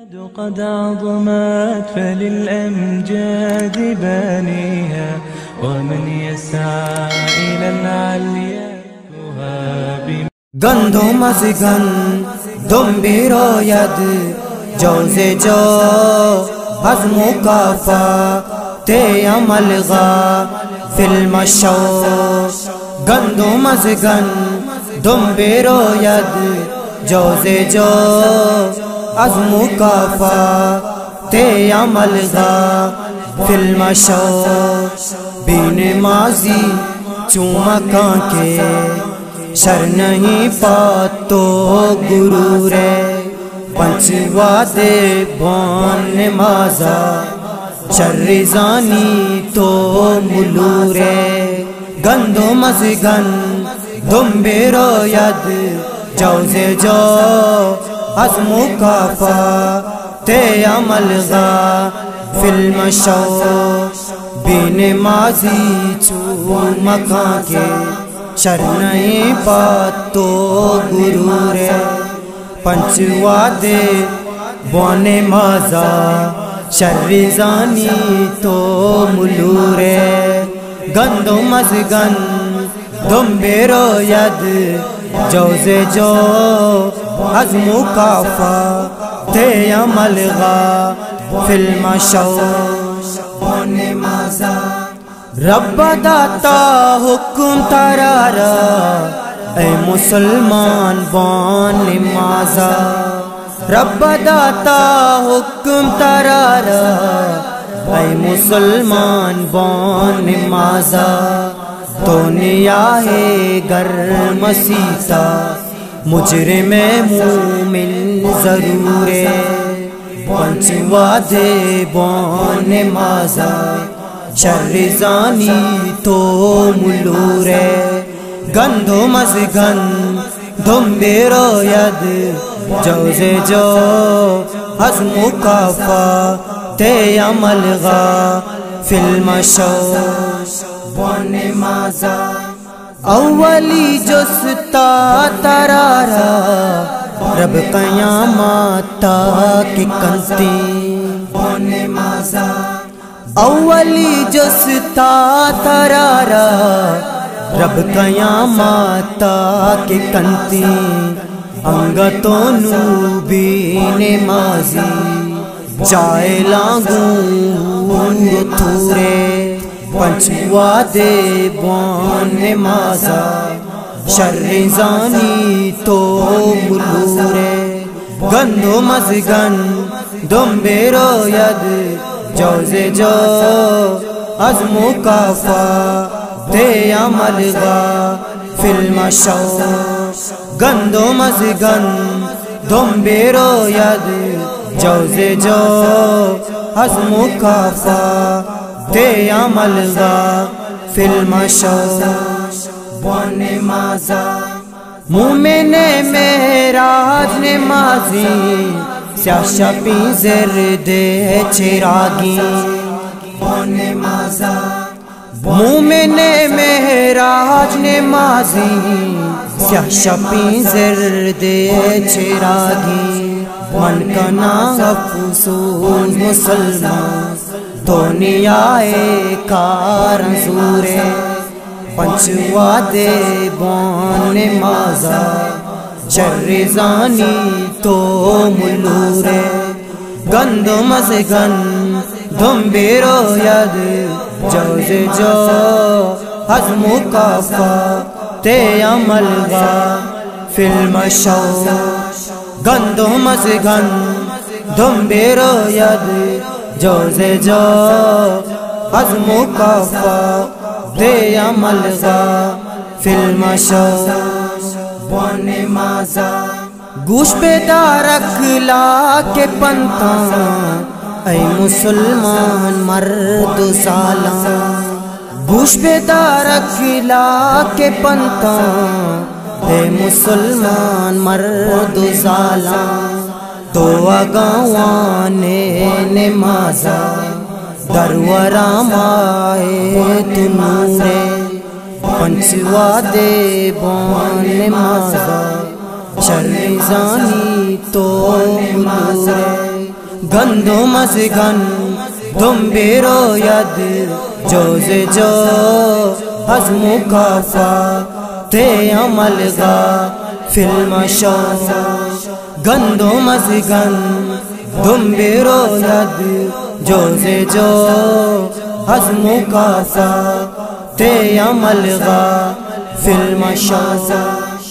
قد عظمت فللأمجاد بانيها ومن يسعى إلى العليا گندم از گندم بیراید جوز جو از مکافات عمل فی المشو گندم از گندم بیراید جوز جو از مکافات عمل فی المشو بین ماضی چومکاں کے شر نہیں پاتو غرور پنچوا دے بان نمازا شر زانی تو ملور گندم از گندم بیراید جوز جو از مکافات عمل فی المشو بین ماضی چومکاں کے شر نہیں پاتو غرور پنچوا دے بان مازا شر زانی تو ملور گندم از گندم بیراید جوز جو از مکافات عمل فی المشو بان مازا رب داتا حکم ترارا اے مسلمان بان نمازا رب داتا حکم ترارا اے مسلمان بان نمازا تو نیاہ گر مسیتا مجرم مومن ضرور پنچوا دے بان نمازا شر زانی تو ملور گندم از گندم بیراید جوز جو از مکافات عمل فی المشو بان مازا اولی جستا ترارا رب قیامت تک کنتی بان مازا اولی جستا ترارا رب قیامت تک کنتی انگتوں نو بین ماضی جائے لانگوں تھورے پنچوا دے بان نمازا شر زانی تو ملور گندم از گندم بیراید جوز جو از مکافات عمل فی المشو گندم از گندم بیراید جوز جو از مکافات عمل فی المشو بان مازا مومن معراج نمازی سیاہ شبیں زرد چراغی بان مازا مومن معراج نمازی سیاہ شبیں زرد چراغی من کنا افسوس مسلمان دنیائے کار زور پنچوا دے بان مازا شر زانی تو ملور گندم از گندم بیراید جوز جو از مکافات عمل فی المشو گندم از گندم بیراید جوز جو از مکافات عمل فی المشو بان مازا گوش پہ دار اخلا کے پنتاں اے مسلمان مرد و سالاں گوش پہ دار اخلا کے پنتاں اے مسلمان مرد و سالاں تو اگاوانے نمازا درورام آئے تنورے پنچوا دے بان نمازا شر زانی تو ملور گندم از گندم بیروید جوز جو از مکافات عملگاه فی المشاش گندم از گندم بیروید جوز جو از مکافات عملگاه فی المشاش